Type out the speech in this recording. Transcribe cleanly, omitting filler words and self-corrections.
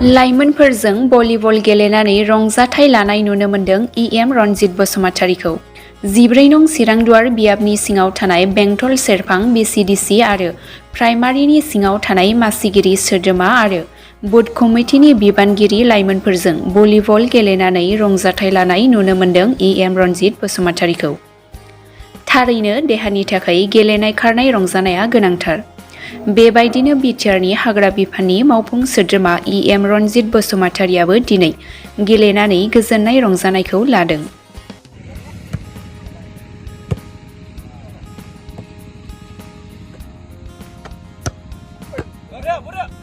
लाइमोनफोरजों volleyball गेलेनानै रंजाथाइ लानाय नुनो मोन्दों इएम रनजित बसुमतारीखौ। 14 नं चिरांदुवार बियाबनि सिङाव थानाय बेंटल सेरफां बिसिडिसि आरो प्राइमारिनि सिङाव थानाय मासिगिरि सोद्रोमा आरो बुथ कमिटिनि बिबानगिरि लाइमोनफोरजों भलिबल गेलेनानै रंजाथाइ लानाय नुनो मोन्दों इएम रनजित बसुमतारीखौ। थारैनो देहानि थाखाय गेलेनाय खारनाय रंजानाया गोनांथार। बेबायदिनो बिटिआरनि हाग्रा बिफाननि मावफुं सोद्रोमा इएम रनजित बसुमतारीयाबो दिनै गेलेनानै गोजोननाय रंजानायखौ लादों। Bora!